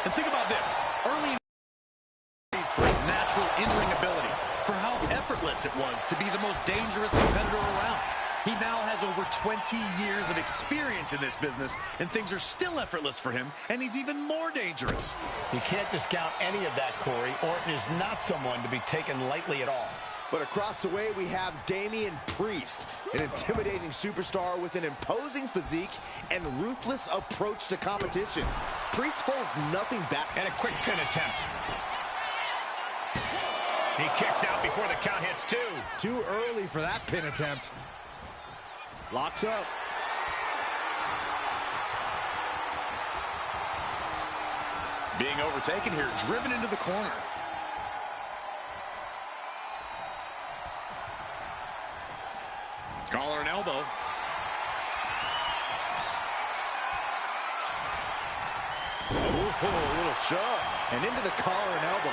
And think about this. Early in for his natural in-ring ability, for how effortless it was to be the most dangerous competitor around. He now has over 20 years of experience in this business, and things are still effortless for him, and he's even more dangerous. You can't discount any of that, Corey. Orton is not someone to be taken lightly at all. But across the way, we have Damian Priest, an intimidating superstar with an imposing physique and ruthless approach to competition. Priest holds nothing back. And a quick pin attempt. He kicks out before the count hits two. Too early for that pin attempt. Locks up. Being overtaken here, driven into the corner. Collar and elbow. Oh, a little shove. And into the collar and elbow.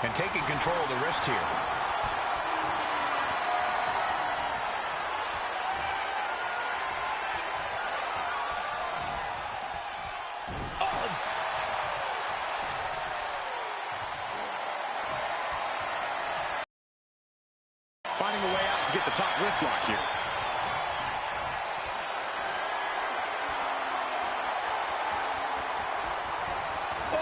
And taking control of the wrist here. Finding a way out to get the top wrist lock here. Oh!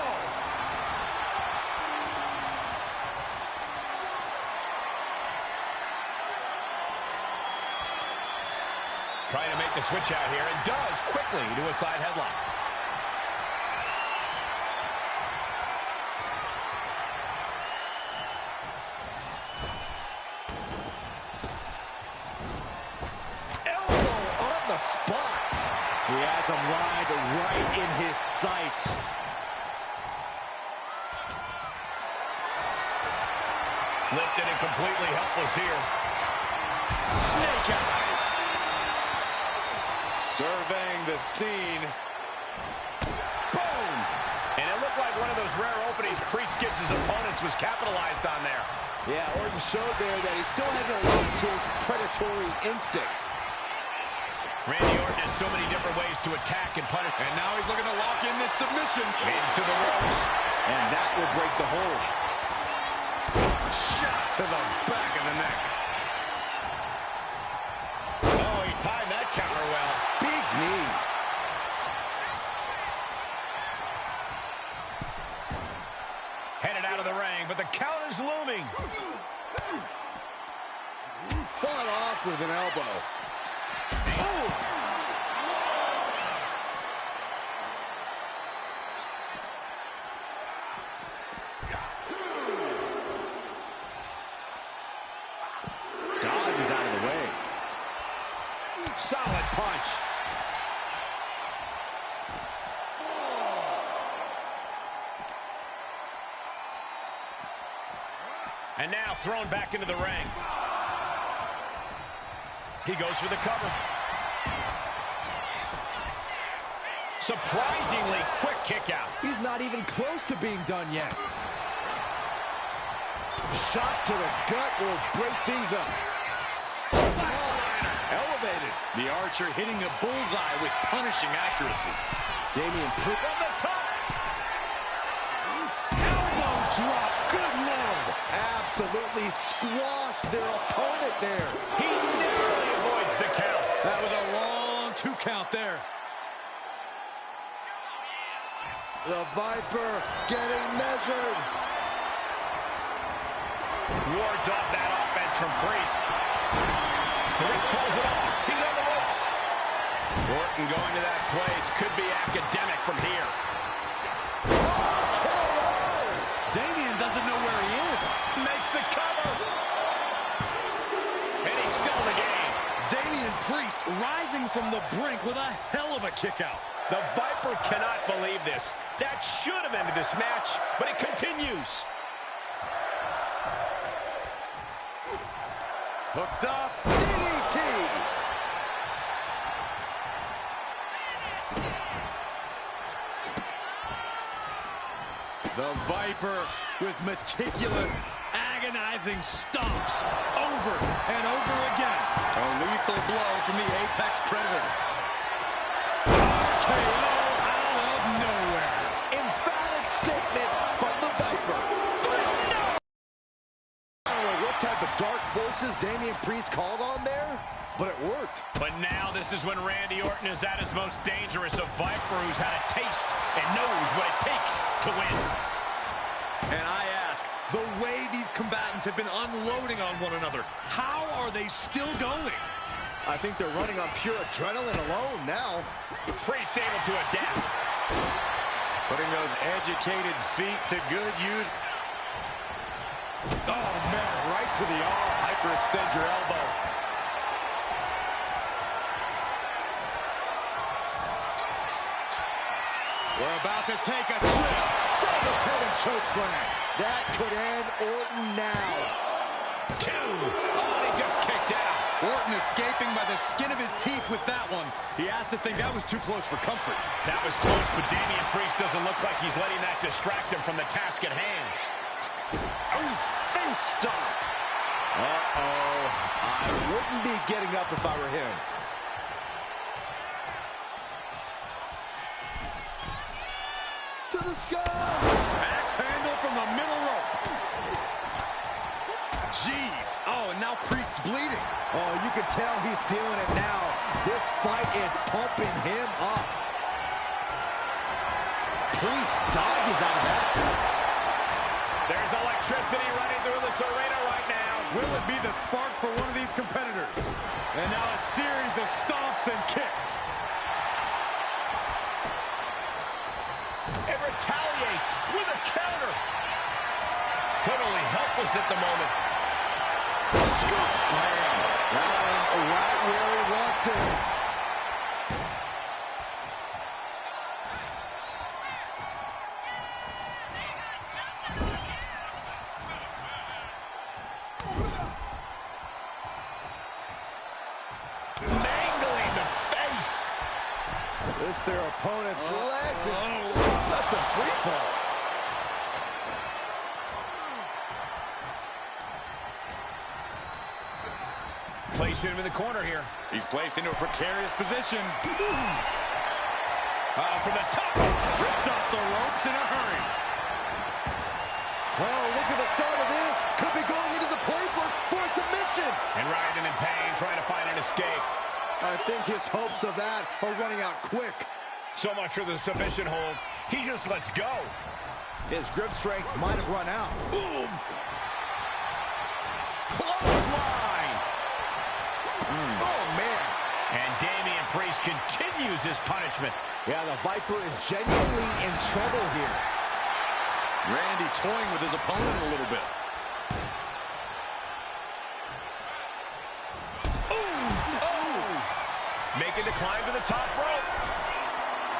Trying to make the switch out here, and does quickly to a side headlock. Spot. He has him right in his sights. Lifted and completely helpless here. Snake eyes. Surveying the scene. Boom! And it looked like one of those rare openings Priest gives his opponents was capitalized on there. Yeah, Orton showed there that he still hasn't lost his predatory instincts. Randy Orton has so many different ways to attack and punish. And now he's looking to lock in this submission. Into the ropes. And that will break the hold. Shot to the back of the neck. Oh, he timed that counter well. Big knee. Headed out of the ring, but the count is looming. Fought off with an elbow. Oh! Dodge is out of the way. Solid punch. And now thrown back into the ring. He goes for the cover. Surprisingly quick kick out. He's not even close to being done yet. Shot to the gut will break things up. Elevated. The Archer hitting a bullseye with punishing accuracy. Damian Priest on the top. Elbow drop. Good Lord. Absolutely squashed their opponent there. He narrowly avoids the count. That was a long 2 count there. The Viper getting measured. Wards off that offense from Priest. The ref pulls it off. He's on the ropes. Orton going to that place could be academic from here. Damian doesn't know where he is. Makes the cover. And he's still in the game. Damian Priest rising from the brink with a hell of a kick out. The Viper cannot believe this. That should have ended this match, but it continues. Hooked up. DDT. The Viper with meticulous, agonizing stomps over and over again. A lethal blow from the Apex Predator. RKO. Damian Priest called on there, but it worked. But now this is when Randy Orton is at his most dangerous, a Viper who's had a taste and knows what it takes to win. And I ask, the way these combatants have been unloading on one another, how are they still going? I think they're running on pure adrenaline alone now. Priest able to adapt. Putting those educated feet to good use. Oh, man, right to the arm. Hyperextend your elbow. We're about to take a trip. Head and choke slam. That could end Orton now. 2. Oh, he just kicked out. Orton escaping by the skin of his teeth with that one. He has to think that was too close for comfort. That was close, but Damian Priest doesn't look like he's letting that distract him from the task at hand. Oh, face stop. Uh-oh. I wouldn't be getting up if I were him. To the sky. Axe handle from the middle rope. Jeez. Oh, and now Priest's bleeding. Oh, you can tell he's feeling it now. This fight is pumping him up. Priest dodges out of that. There's electricity running through this arena right now. Will it be the spark for one of these competitors? And now a series of stomps and kicks. It retaliates with a counter. Totally helpless at the moment. Scoop slam. That one right where he wants it. Mangling the face. It's their opponent's legs. That's a free fall. Placed him in the corner here. He's placed into a precarious position. From the top. Ripped off the ropes in a hurry. Oh, look at the start of this. Could be going into the playbook for submission. And riding in pain, trying to find an escape. I think his hopes of that are running out quick. So much for the submission hold. He just lets go. His grip strength might have run out. Boom. Clothesline. Oh, man. And Damian Priest continues his punishment. Yeah, the Viper is genuinely in trouble here. Randy toying with his opponent a little bit. Making the climb to the top rope.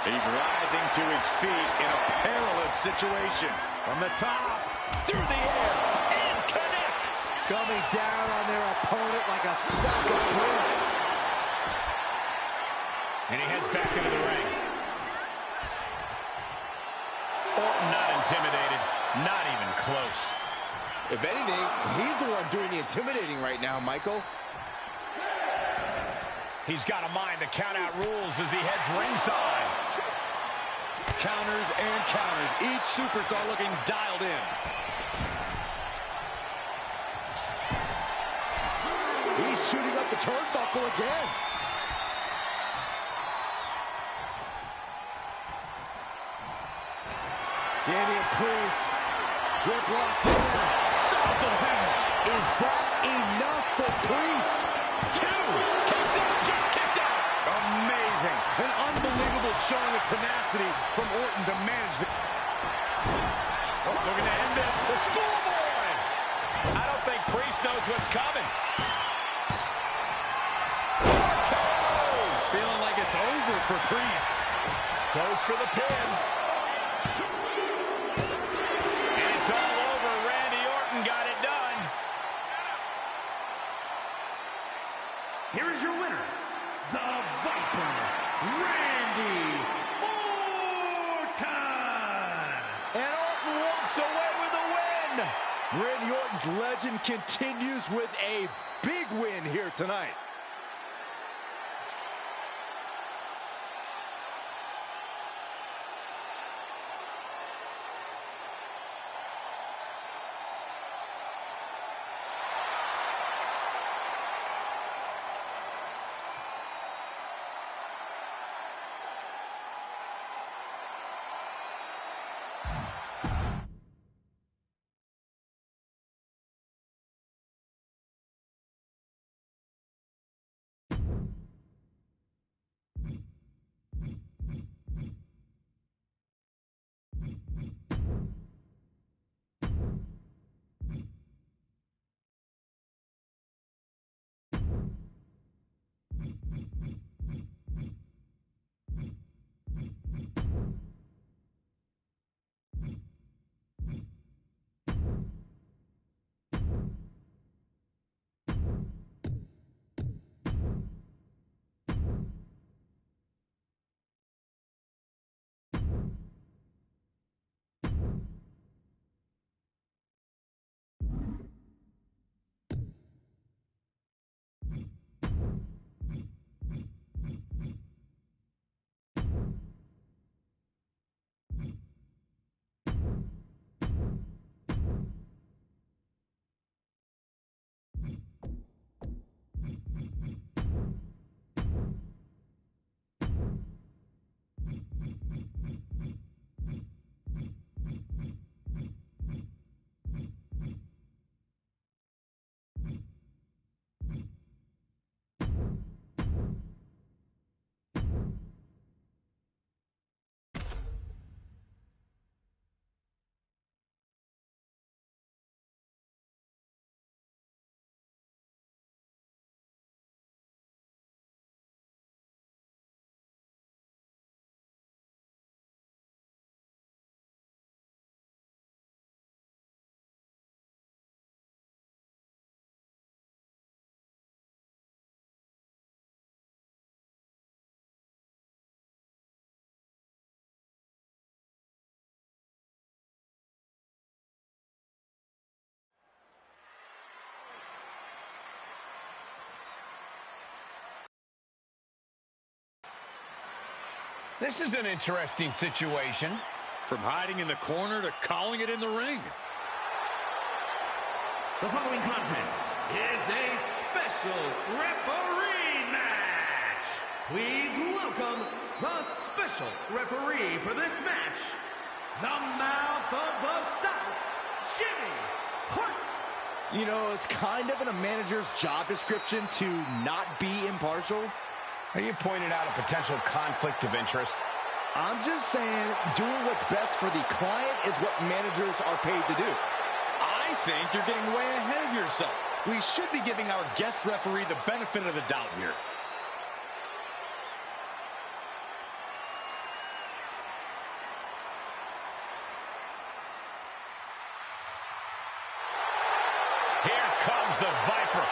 He's rising to his feet in a perilous situation. From the top, Through the air, and connects. Coming down on their opponent like a sack of bricks. And he heads back into the ring. Orton not intimidated, not even close. If anything, he's the one doing the intimidating right now, Michael. He's got to mind the count-out rules as he heads ringside. counters and counters. Each superstar looking dialed in. He's shooting up the turnbuckle again. Damian Priest, grip locked in. South of hammer. Is that enough for Priest? Two. Kicks out, just kicked out. Amazing. An unbelievable showing of tenacity from Orton to manage the... Oh, looking to end this. The schoolboy. I don't think Priest knows what's coming. RKO. Feeling like it's over for Priest. Goes for the pin. And it's all over. Randy Orton got it done. Here is your winner, the Viper, Randy Orton. And Orton walks away with a win. Randy Orton's legend continues with a big win here tonight. This is an interesting situation. From hiding in the corner to calling it in the ring. The following contest is a special referee match. Please welcome the special referee for this match, the Mouth of the South, Jimmy Hart. You know, it's kind of in a manager's job description to not be impartial. You pointed out a potential conflict of interest. I'm just saying, doing what's best for the client is what managers are paid to do. I think you're getting way ahead of yourself. We should be giving our guest referee the benefit of the doubt here. Here comes the Viper.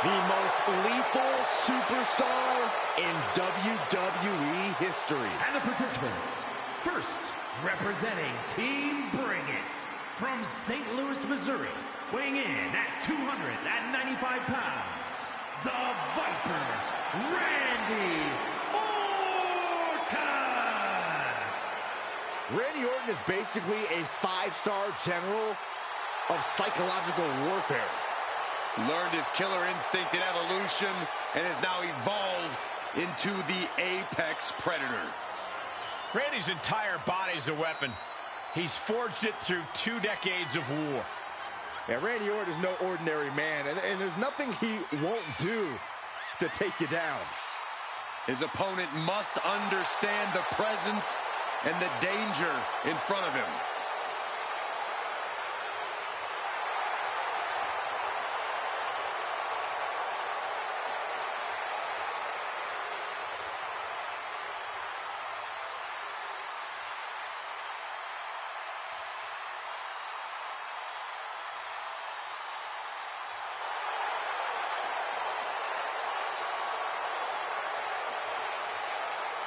The most lethal superstar in WWE history. And the participants, first, representing Team Bring It, from St. Louis, Missouri, weighing in at 295 pounds, the Viper, Randy Orton! Randy Orton is basically a 5-star general of psychological warfare. Learned his killer instinct in evolution and has now evolved into the apex predator. Randy's entire body's a weapon. He's forged it through 2 decades of war. Yeah, Randy Orton is no ordinary man, and there's nothing he won't do to take you down. His opponent must understand the presence and the danger in front of him.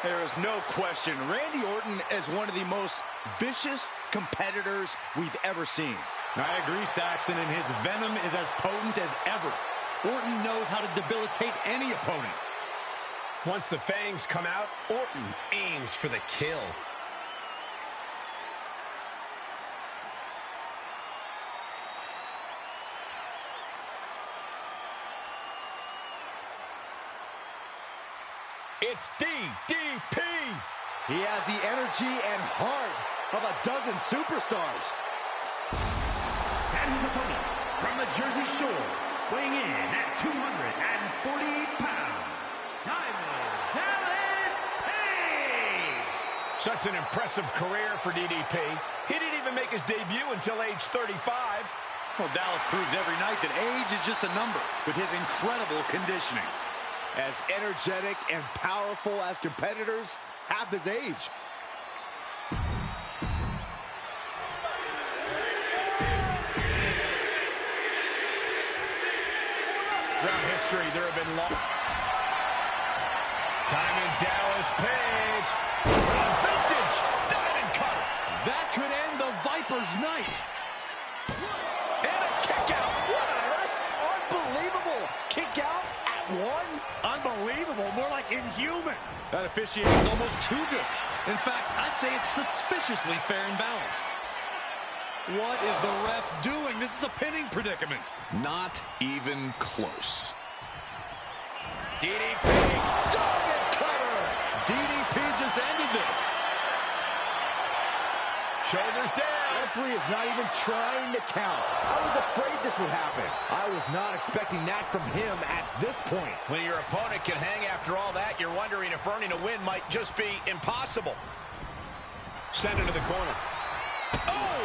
There is no question, Randy Orton is one of the most vicious competitors we've ever seen. I agree, Saxton, and his venom is as potent as ever. Orton knows how to debilitate any opponent. Once the fangs come out, Orton aims for the kill. It's DDP. He has the energy and heart of a dozen superstars. And his opponent, from the Jersey Shore, weighing in at 248 pounds, Diamond Dallas Page. Such an impressive career for DDP. He didn't even make his debut until age 35. Well, Dallas proves every night that age is just a number with his incredible conditioning. As energetic and powerful as competitors half his age. Throughout history, there have been long... Diamond Dallas Page. Vintage diamond cutter. That could end the Viper's night. And a kick out. What on earth? Unbelievable. Kick out at 1? Unbelievable, more like inhuman. That officiating is almost too good. In fact, I'd say it's suspiciously fair and balanced. What is the ref doing? This is a pinning predicament. Not even close. DDP. Diamond cutter. DDP just ended this. Shoulders down. The referee is not even trying to count. I was afraid this would happen. I was not expecting that from him at this point. When your opponent can hang after all that, you're wondering if earning a win might just be impossible. Send into the corner. Oh!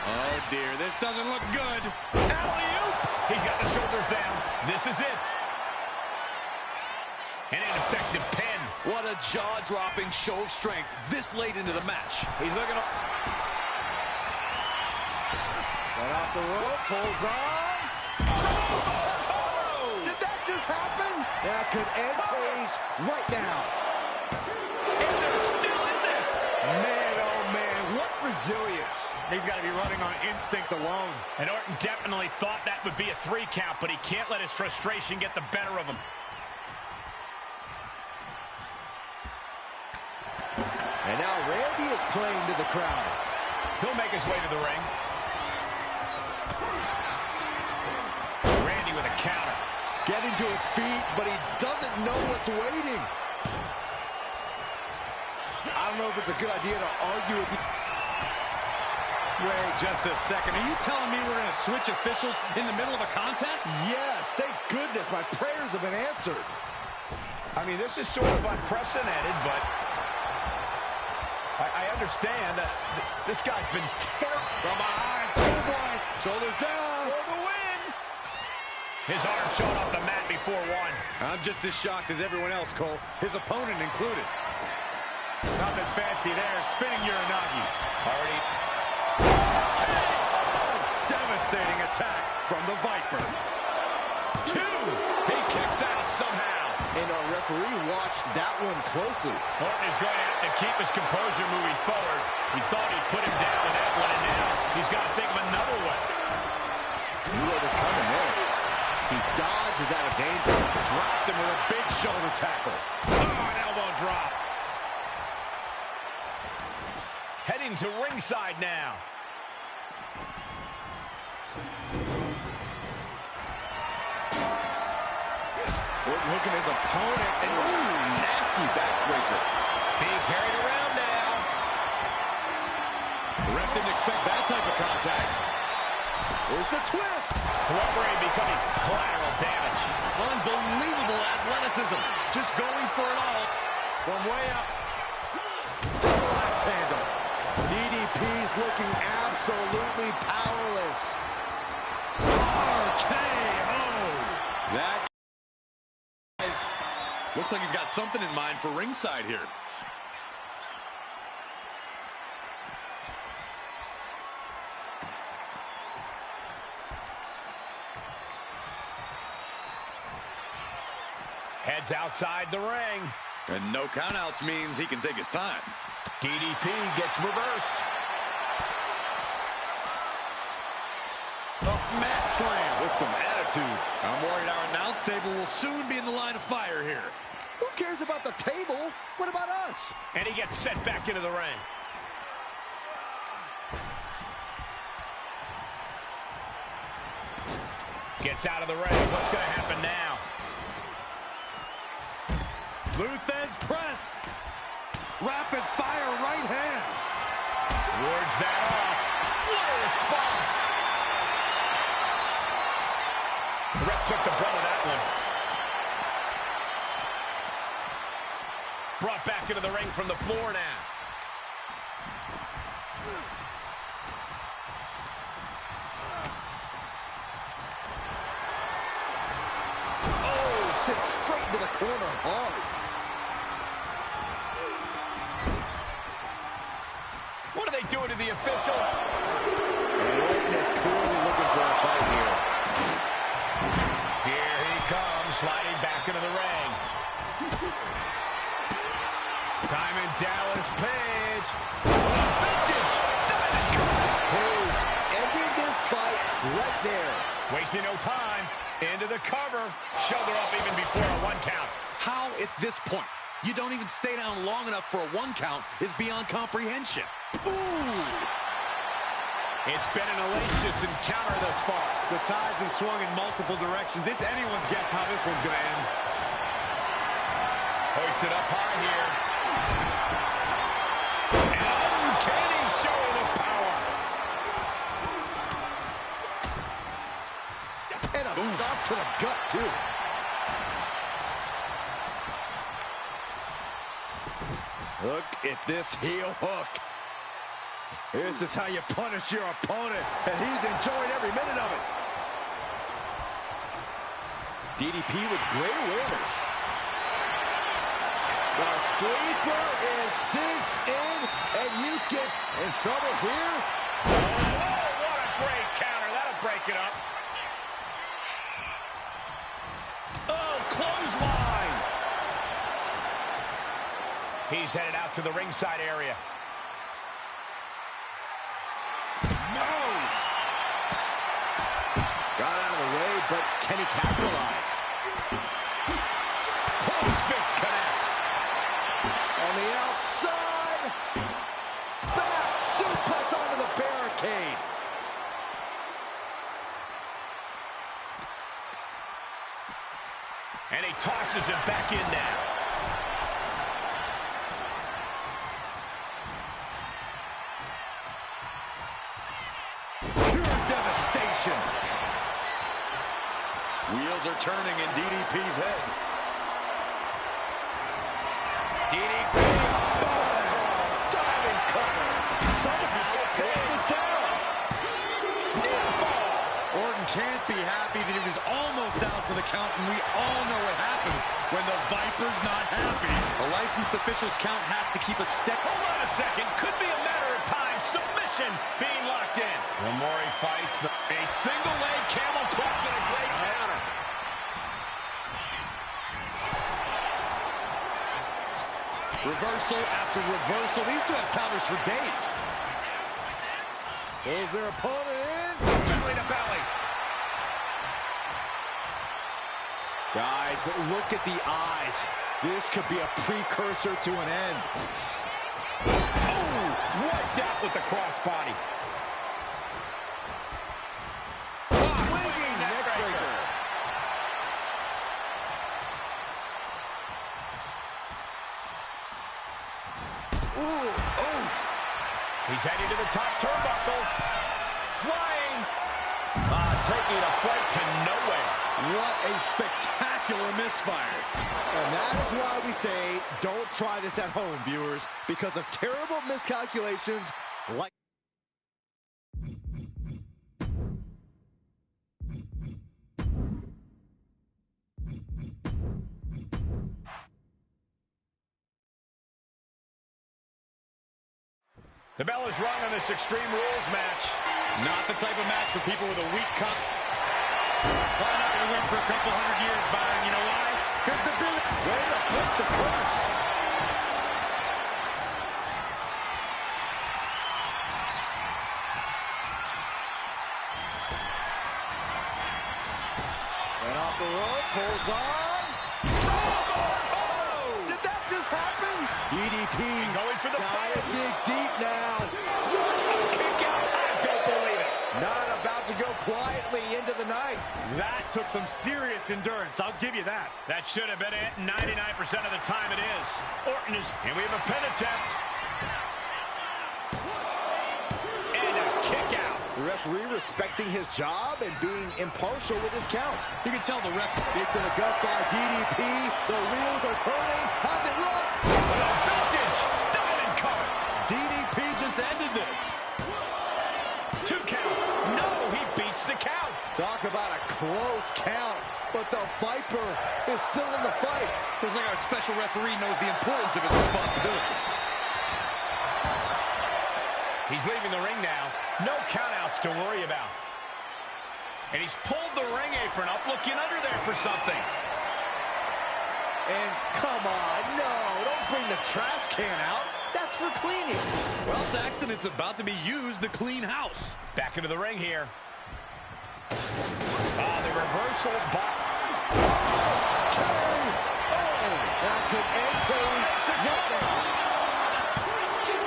Oh, dear. This doesn't look good. Alley-oop. He's got the shoulders down. This is it. An ineffective pin. What a jaw-dropping show of strength this late into the match. He's looking up. Right off the rope, holds on. Oh! Did that just happen? That could end Page right now. And they're still in this. Man, oh man, what resilience. He's got to be running on instinct alone. And Orton definitely thought that would be a 3 count, but he can't let his frustration get the better of him. And now Randy is playing to the crowd. He'll make his way to the ring. Randy with a counter. Getting to his feet, but he doesn't know what's waiting. I don't know if it's a good idea to argue with you. Wait just a second. Are you telling me we're going to switch officials in the middle of a contest? Yes, thank goodness my prayers have been answered. I mean, this is sort of unprecedented, but I understand that this guy's been terrible. From behind, schoolboy, shoulders down. For the win. His arm showing off the mat before one. I'm just as shocked as everyone else, Cole. His opponent included. Nothing fancy there. Spinning Uranagi. Already. Devastating attack from the Viper. 2. He kicks out somehow. And our referee watched that one closely. Orton is going to have to keep his composure moving forward. He thought he'd put him down with that one, and now he's got to think of another way. You know what's coming there. He dodges out of danger. Dropped him with a big shoulder tackle. Oh, an elbow drop. Heading to ringside now. Orton hooking his opponent, and ooh, nasty backbreaker. Being carried around now. The ref didn't expect that type of contact. Where's the twist? Referee becoming collateral damage. Unbelievable athleticism. Just going for it all. From way up. Double axe handle. DDP's looking absolutely powerless. RKO. That looks like he's got something in mind for ringside here. Heads outside the ring. And no countouts means he can take his time. DDP gets reversed. Oh, mat slam with some attitude. I'm worried our announce table will soon be in the line of fire here. Who cares about the table? What about us? And he gets sent back into the ring. Gets out of the ring. What's going to happen now? Luthez press. Rapid fire right hands. Wards that off. What a response. The ref took the brunt of that one. Brought back into the ring from the floor now. Oh, sits straight into the corner hard. What are they doing to the official? And Orton is clearly looking for a fight here. Here he comes, sliding back into the ring. Diamond Dallas Page. Vintage Diamond Page ending this fight right there. Wasting no time. Into the cover. Shoulder up even before a 1 count. How at this point you don't even stay down long enough for a 1 count is beyond comprehension. Ooh. It's been an hellacious encounter thus far. The tides have swung in multiple directions. It's anyone's guess how this one's going to end. Hoisted up high here. An uncanny show of power. And a stop to the gut, too. Look at this heel hook. This is how you punish your opponent, and he's enjoying every minute of it. DDP with great awareness. The sleeper is cinched in, and you get in trouble here. Oh, what a great counter. That'll break it up. Oh, clothesline. He's headed out to the ringside area. No! Got out of the way, but can he capitalize? Close fist connects. On the outside. Back suplex onto the barricade. And he tosses him back in now. Pure devastation. Wheels are turning in DDP's head. DDP. Diving cover. Somehow pulling this down. Near fall. Orton can't be happy that he was almost down for the count, and we all know what happens when the Viper's not happy. A licensed official's count has to keep a step. Hold on a second. Could be a matter of time. Submission being locked in. The more he fights, a single leg camel clutch and a great counter. Reversal after reversal. These two have counters for days. Pulls their opponent in. Belly to belly. Guys, look at the eyes. This could be a precursor to an end. Oh, wiped out with the crossbody. Swinging neckbreaker. Ooh, oof. He's heading to the top turnbuckle. Flying. Taking a flight to nowhere. What a spectacular misfire. And that is why we say don't try this at home, viewers, because of terrible miscalculations like... The bell is rung on this Extreme Rules match. Not the type of match for people with a weak cup. Probably not going to win for a couple hundred years, Byron. You know why? Because the big... Way to put the curse. And off the rope, pulls on. Oh! Did that just happen? DDP Going for the gotta pin. dig deep now. What a kick out. I don't believe it. Not about to go quietly into the night. That took some serious endurance. I'll give you that. That should have been it. 99% of the time it is. Orton is... And we have a pin attempt. And a kick out. The referee respecting his job and being impartial with his count. You can tell the ref... Kick to the gut by DDP. The wheels are turning. Has it rocked? Vintage diamond cover. DDP just ended this. 2 count. No, he beats the count. Talk about a close count. But the Viper is still in the fight. Looks like our special referee knows the importance of his responsibilities. He's leaving the ring now. No countouts to worry about. And he's pulled the ring apron up, looking under there for something. And come on, no, don't bring the trash can out. That's for cleaning. Well, Saxton, it's about to be used to clean house. Back into the ring here. The reversal by... Carry. Oh, that could end Carry.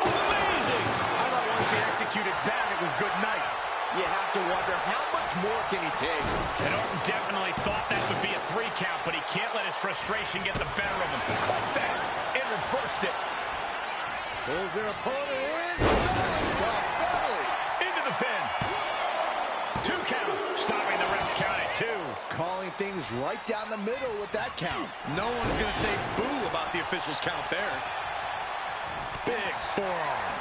Amazing! I thought once he executed that, it was good night. You have to wonder, how much more can he take? And Orton definitely thought that would be a 3 count, but he can't let his frustration get the better of him. Caught that and reversed it. Pulls their opponent in. Belly to belly. Into the pin. 2 count. Stopping the ref's count at 2. Calling things right down the middle with that count. No one's going to say boo about the official's count there. Big forearm.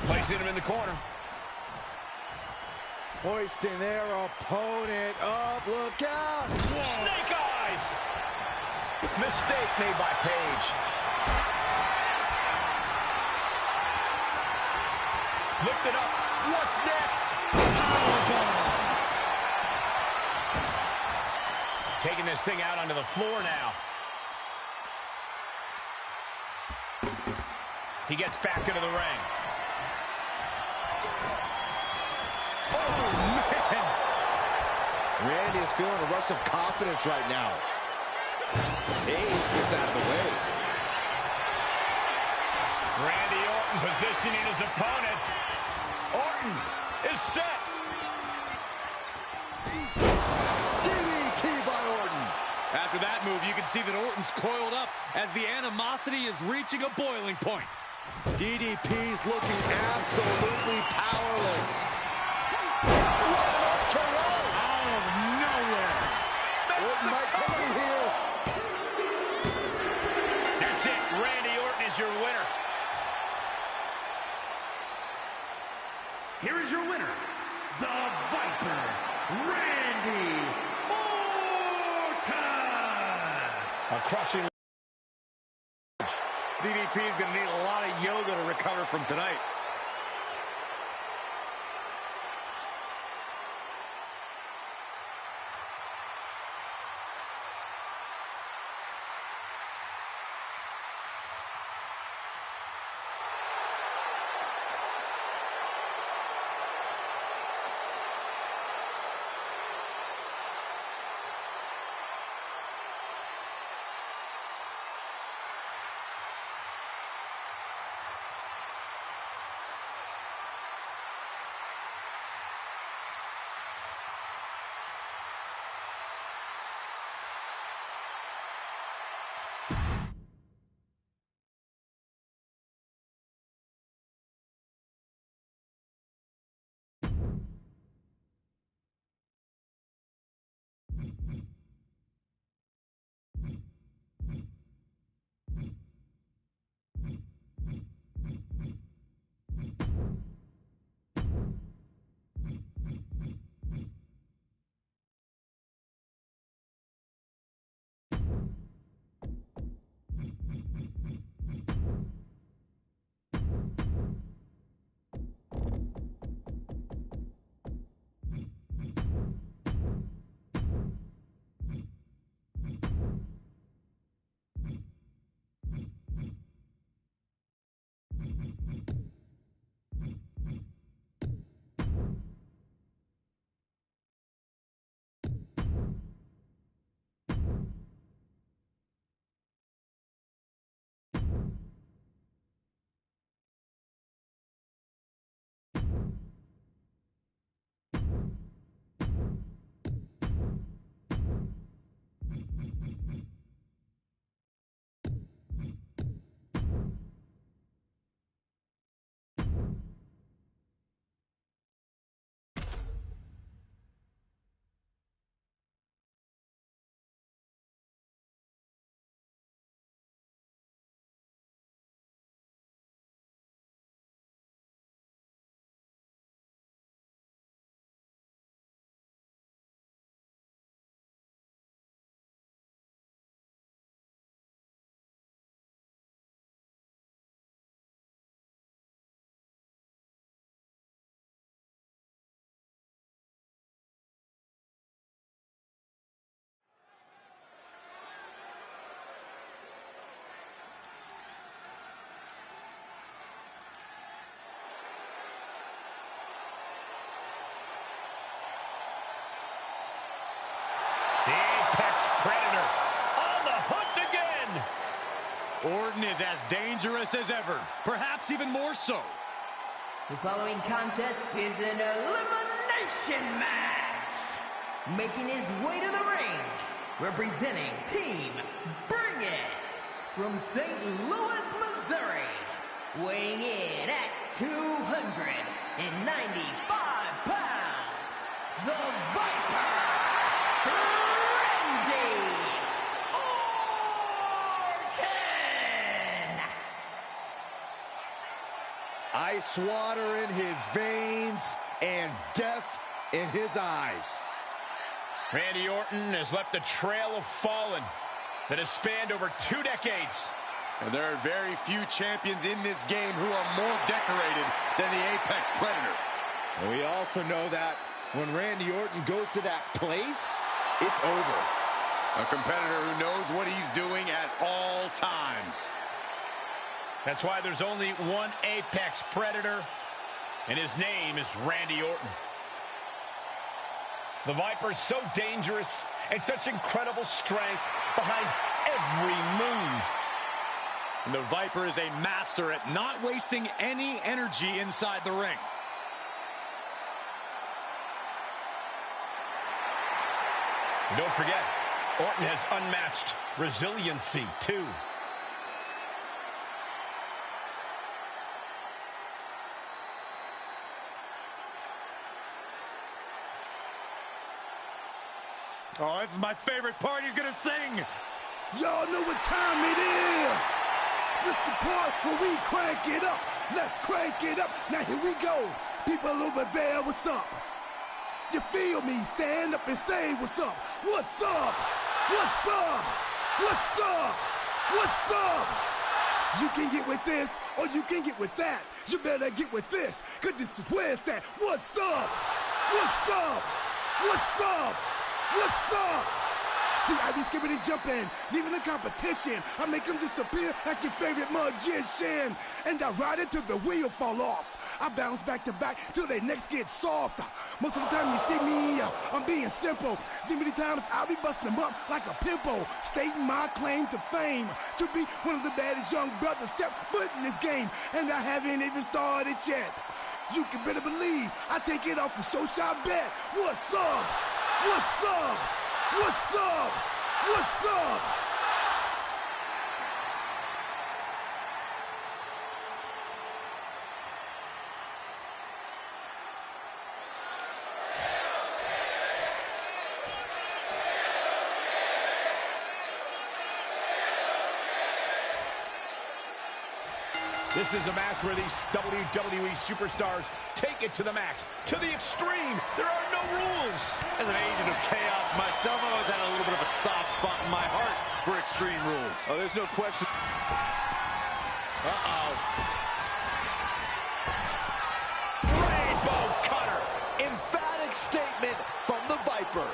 Placing him in the corner. Hoisting their opponent up. Look out. Snake eyes. Mistake made by Paige. Lift it up. What's next? Powerbomb. Taking this thing out onto the floor now. He gets back into the ring. Oh, man. Randy is feeling a rush of confidence right now. Paige gets out of the way. Positioning his opponent. Orton is set. DDT by Orton. After that move, you can see that Orton's coiled up as the animosity is reaching a boiling point. DDP's looking absolutely powerless. RKO Out of nowhere. Orton might take it here. That's it. Randy Orton is your winner. Here is your winner, the Viper, Randy Orton. A crushing. DDP is going to need a lot of yoga to recover from tonight. Predator on the hunt again. Orton is as dangerous as ever, perhaps even more so. The following contest is an elimination match. Making his way to the ring, representing Team Bring It from St. Louis, Missouri, weighing in at 295 pounds, the Viper, Randy Orton! Ice water in his veins and death in his eyes. Randy Orton has left a trail of fallen that has spanned over 2 decades. And there are very few champions in this game who are more decorated than the Apex Predator. And we also know that when Randy Orton goes to that place, it's over. A competitor who knows what he's doing at all times. That's why there's only one Apex Predator, and his name is Randy Orton. The Viper's so dangerous and such incredible strength behind every move. And the Viper is a master at not wasting any energy inside the ring. Don't forget, Orton has unmatched resiliency, too. Oh, this is my favorite part. He's gonna sing. Y'all know what time it is. This the part where we crank it up. Let's crank it up. Now here we go. People over there, what's up? You feel me? Stand up and say what's up. What's up? What's up? What's up? What's up? You can get with this or you can get with that. You better get with this, cause this is where it's at. What's up? What's up? What's up? What's up? See, I be skipping and jumping, leaving the competition. I make them disappear like your favorite magician. And I ride it till the wheel fall off. I bounce back to back till their necks get soft. Most of the time you see me, I'm being simple. Many times I'll be busting them up like a pimple, stating my claim to fame, to be one of the baddest young brothers step foot in this game. And I haven't even started yet. You can better believe I take it off the show shot bet. What's up? What's up? What's up? What's up? This is a match where these WWE superstars take it to the max, to the extreme. There are no rules. As an agent of chaos myself, I've always had a little bit of a soft spot in my heart for extreme rules. Oh, there's no question. Uh-oh. Rainbow cutter. Emphatic statement from the Viper.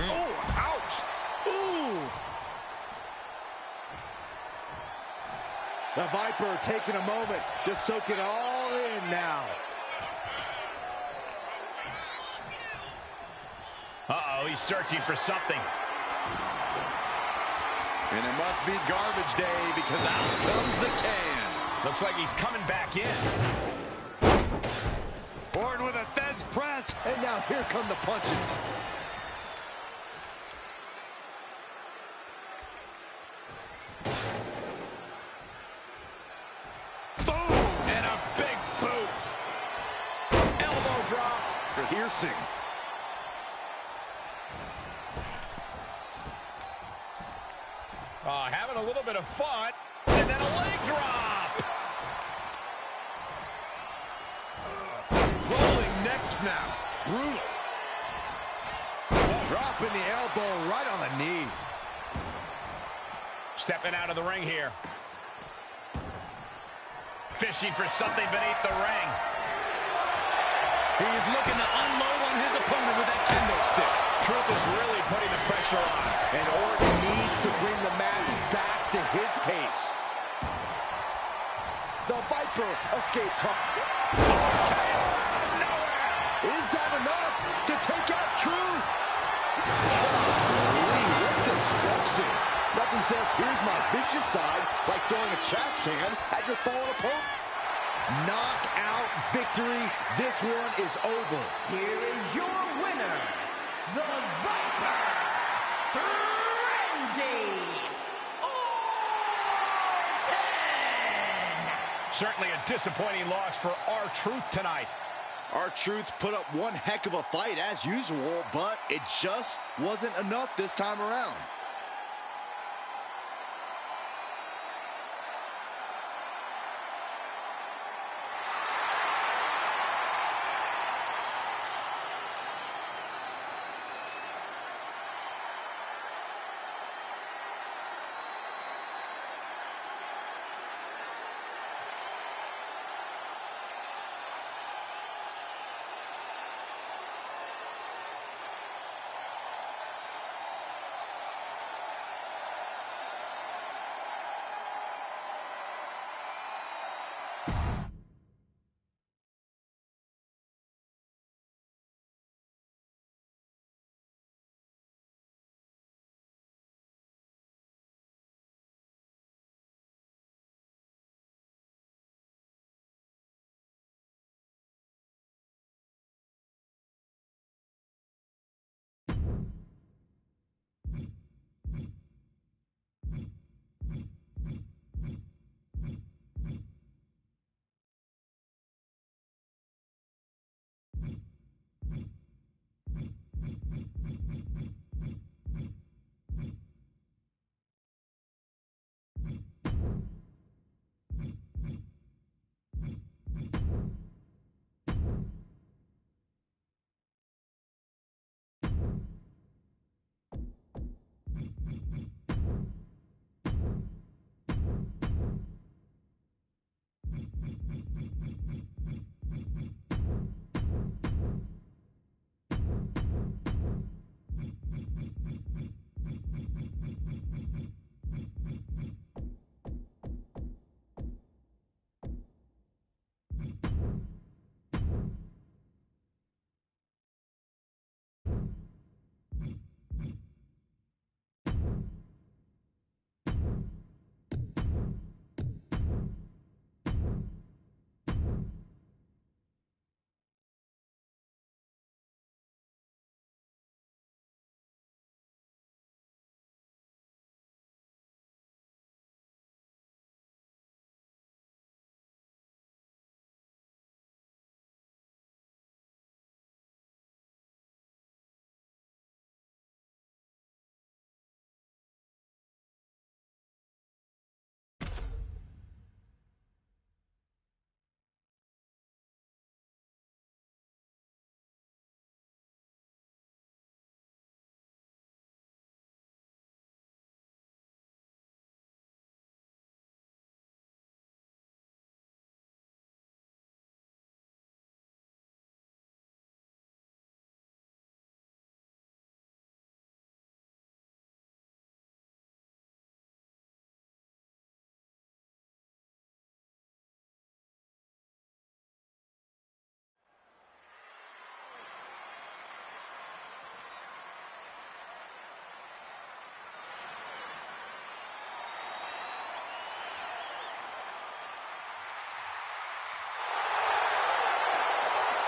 Oh, ouch. Ooh. The Viper taking a moment to soak it all in now. Uh-oh, he's searching for something. And it must be garbage day because out comes the can. Looks like he's coming back in. Orton with a Fez press. And now here come the punches. And a big boot. Elbow drop. Piercing. Having a little bit of fun. And then a leg drop. Rolling neck snap. Brutal. Dropping the elbow right on the knee. Stepping out of the ring here. Fishing for something beneath the ring. He's looking to unload on his opponent with that kendo stick. Truth is really putting the pressure on. And Orton needs to bring the match back to his pace. The Viper escapes Okay. Nowhere. Is that enough to take out Truth? Golly, what destruction. Nothing says, here's my vicious side, like throwing a trash can at your fallen opponent. Knockout victory. This one is over. Here is your winner, the Viper, Randy Orton! Certainly a disappointing loss for R-Truth tonight. R-Truth put up one heck of a fight as usual, but it just wasn't enough this time around.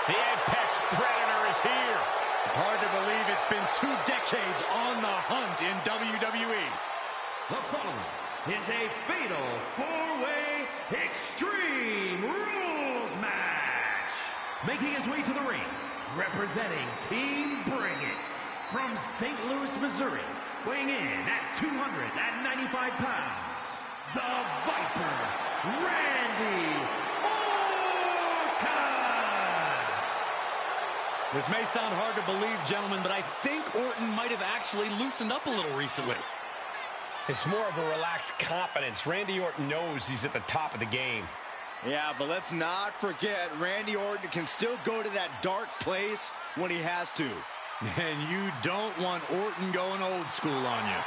The Apex Predator is here. It's hard to believe it's been 2 decades on the hunt in WWE. The following is a fatal 4-way Extreme Rules match. Making his way to the ring, representing Team Bring It, from St. Louis, Missouri, weighing in at 295 pounds, the Viper, Randy Orton. This may sound hard to believe, gentlemen, but I think Orton might have actually loosened up a little recently. It's more of a relaxed confidence. Randy Orton knows he's at the top of the game. Yeah, but let's not forget, Randy Orton can still go to that dark place when he has to. And you don't want Orton going old school on you.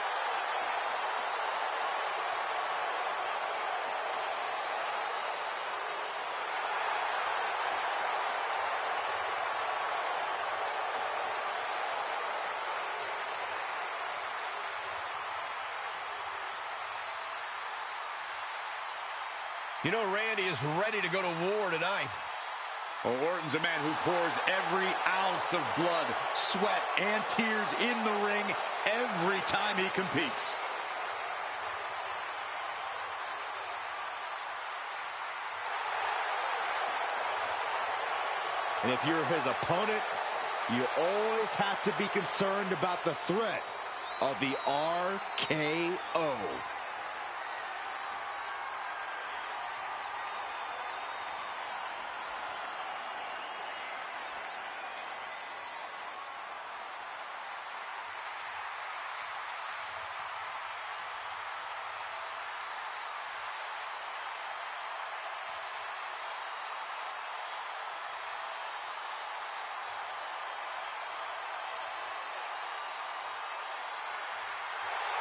You know, Randy is ready to go to war tonight. Well, Orton's a man who pours every ounce of blood, sweat, and tears in the ring every time he competes. And if you're his opponent, you always have to be concerned about the threat of the RKO.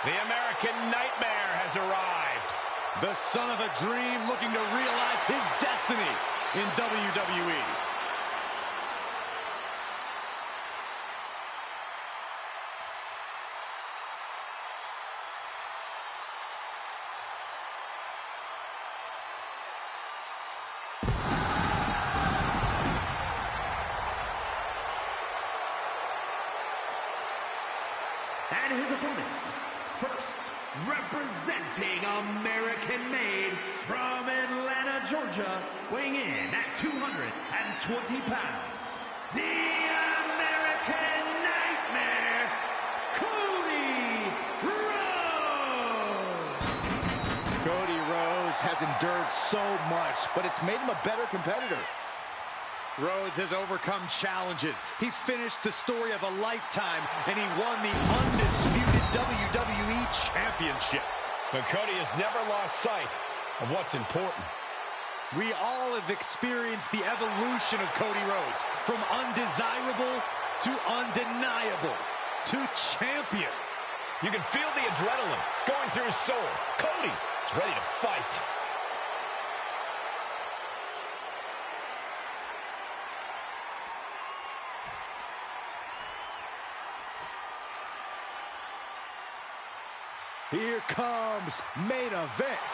The American Nightmare has arrived. The son of a dream looking to realize his destiny in WWE. And his opponents, first, representing American-made from Atlanta, Georgia, weighing in at 220 pounds, the American Nightmare, Cody Rhodes. Cody Rhodes has endured so much, but it's made him a better competitor. Rhodes has overcome challenges. He finished the story of a lifetime, and he won the undisputed WWE Championship. But Cody has never lost sight of what's important. We all have experienced the evolution of Cody Rhodes, from undesirable to undeniable to champion. You can feel the adrenaline going through his soul. Cody is ready to fight. Here comes main event,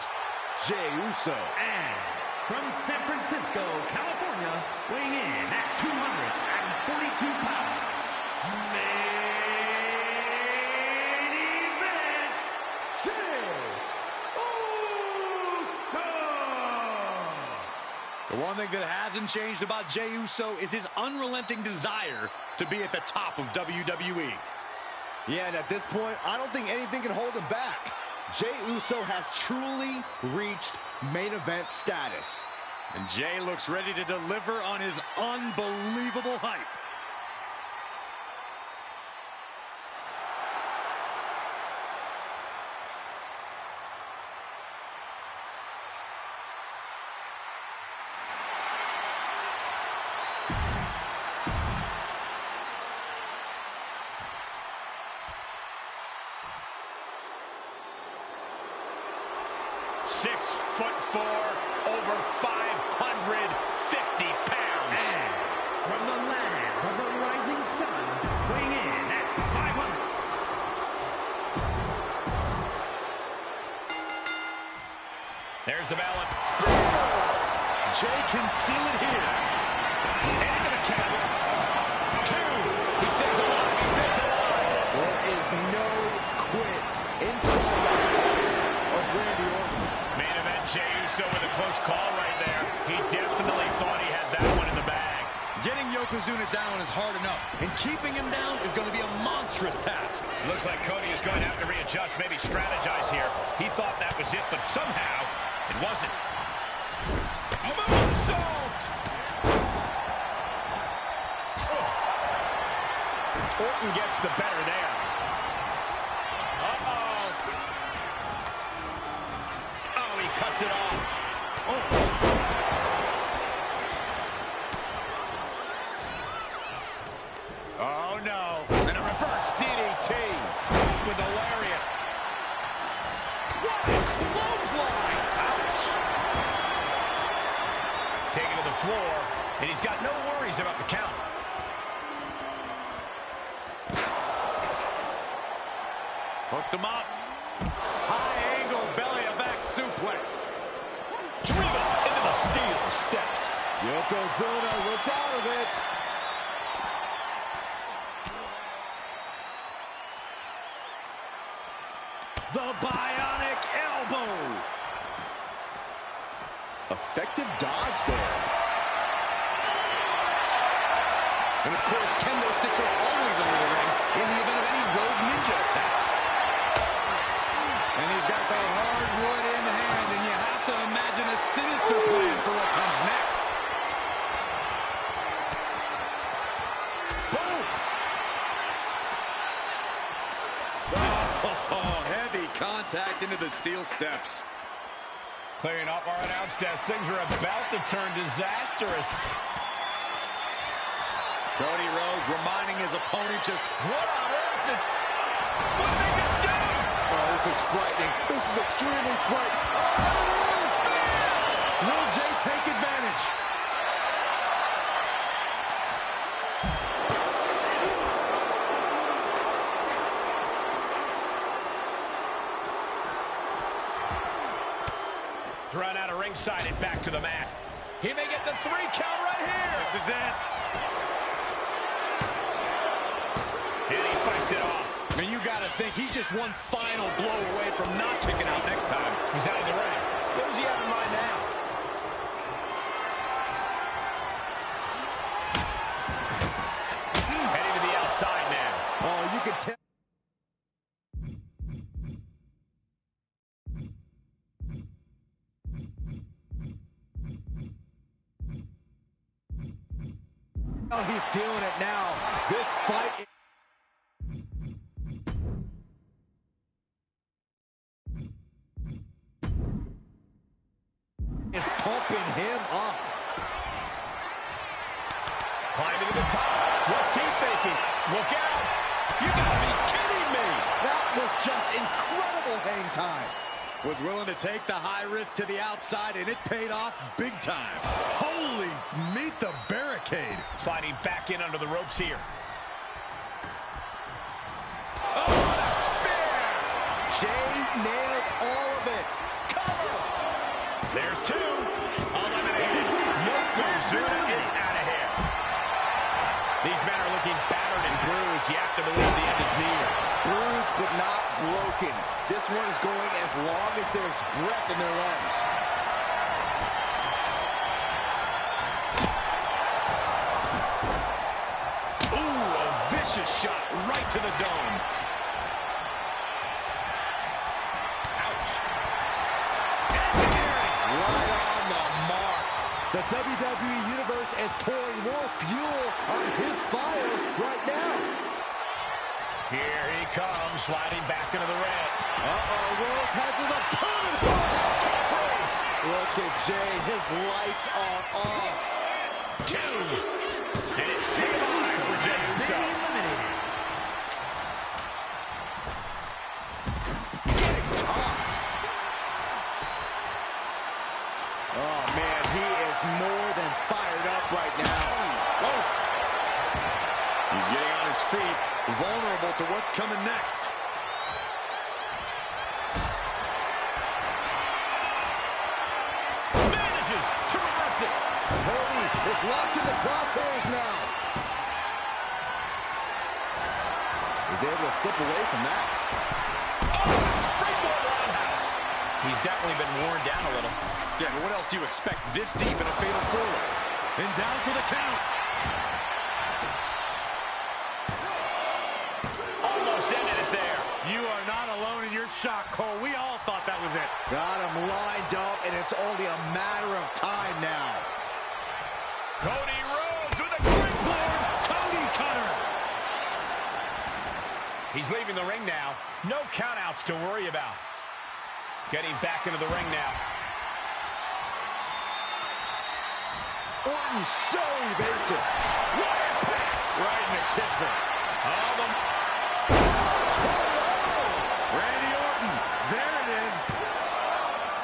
Jey Uso. And from San Francisco, California, weighing in at 242 pounds, main event, Jey Uso. The one thing that hasn't changed about Jey Uso is his unrelenting desire to be at the top of WWE. Yeah, and at this point, I don't think anything can hold him back. Jey Uso has truly reached main event status. And Jey looks ready to deliver on his unbelievable hype. Over 550 pounds. And from the land of the rising sun, weighing in at 500. There's the balance. Jey can seal it here. And into the count. 2. He stays alive. He stays alive. There is no quit inside the heart of Randy Orton. Main event, Jey Uso with a close call right there. He definitely thought he had that one in the bag. Getting Yokozuna down is hard enough, and keeping him down is going to be a monstrous task. Looks like Cody is going to have to readjust, maybe strategize here. He thought that was it, but somehow it wasn't. A moonsault! Orton gets the better there. Uh-oh. Oh, he cuts it off. Oh. Oh, no. And a reverse DDT with a lariat. What a clothesline! Ouch! Taken to the floor, and he's got no worries about the count. Hooked him up. High angle belly-to-back suplex. Driven into the steel steps. Yokozuna looks out of it. The bionic elbow. Effective dodge there. And of course, kendo sticks are always under the ring in the event of any rogue ninja attacks. And he's got the hardwood in hand, and you have to imagine a sinister plan for what comes next. Boom! Oh, heavy contact into the steel steps. Clearing up our announce desk. Things are about to turn disastrous. Cody Rhodes reminding his opponent just What on earth did they just do? Oh, this is frightening. This is extremely frightening. Oh, there it is! will Jey take advantage? Run out of ringside and back to the mat. He may get the 3 count right here. This is it. And he fights it off. And you got to think he's just one final blow away from not kicking out next time. He's out of the ring. What does he have in mind now? Heading to the outside now. Oh, you can tell. Oh, he's feeling it now. This fight is pumping him up. Climbing to the top. What's he thinking? Look out. You got to be kidding me. That was just incredible hang time. Was willing to take the high risk to the outside, and it paid off big time. Holy, meet the barricade. Sliding back in under the ropes here. Oh, what a spear. Jey nailed all of it. Cover. There's 2. Eliminated. Yokozuna is out of here. These men are looking battered and bruised. You have to believe the end is near. Bruised but not broken. This one is going as long as there's breath in their lungs. Ooh, a vicious shot right to the dome. Ouch. Right on the mark. The WWE Universe is pouring more fuel on his fire right now. Here he comes, sliding back into the ring. Rhodes has his opponent hooked. Look at Jey, his lights are off. 2. And it's CMI for Jey Uso. Getting tossed. Oh, man, he is more than fired up right now. Whoa. He's getting on his feet, vulnerable to what's coming next. Manages to reverse it. Cody is He's locked in the crosshairs now. He's able to slip away from that. Oh, springboard roundhouse. He's definitely been worn down a little. Yeah, but what else do you expect this deep in a fatal four-way? And down for the count. Almost ended it there. You are not alone in your shock, Cole. We all thought that was it. Got him lined up, and it's only a matter of time now. Cody Rhodes with a springboard Cody cutter. He's leaving the ring now. No countouts to worry about. Getting back into the ring now. Orton so evasive. What impact! Right in the kisser. Oh, the... Randy Orton. There it is.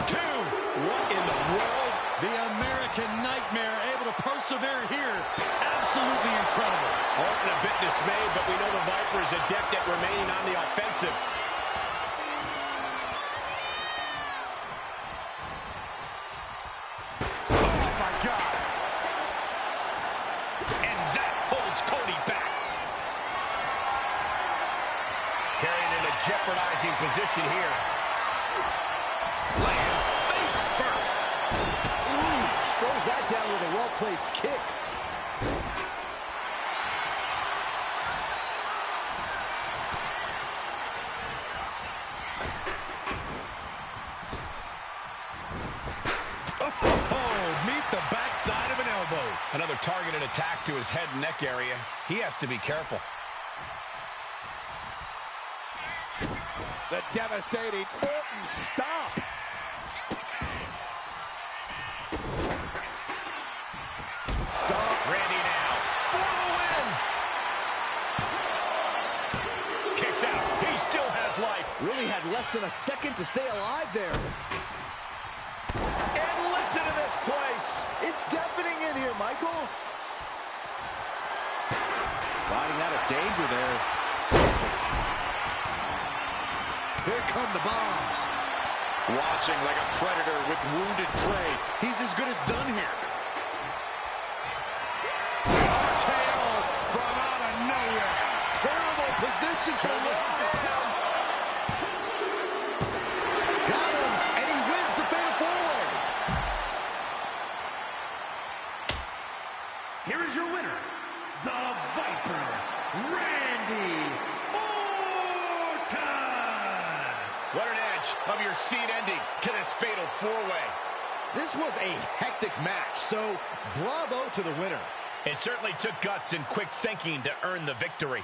2. What in the world? The American Nightmare able to persevere here. Absolutely incredible. Orton a bit dismayed, but we know the Viper is adept at remaining on the offensive. Oh, my God. And that holds Cody back. Carried in a jeopardizing position here. Lands face first. Ooh, slows that down with a well-placed kick. Side of an elbow. Another targeted attack to his head and neck area. He has to be careful. The devastating Orton stop. Stop. Randy now for the win. Kicks out. He still has life. Really had less than a second to stay alive there. And listen to this place. It's deafening in here, Michael. Sliding out of danger there. Here come the bombs. Watching like a predator with wounded prey. He's as good as done here. RKO from out of nowhere. Terrible position for Lockdown. Got him, and he wins the fatal four-way. Here is your winner, the Viper, Randy Orton. What an edge of your seat ending to this fatal four-way. This was a hectic match, so bravo to the winner. It certainly took guts and quick thinking to earn the victory.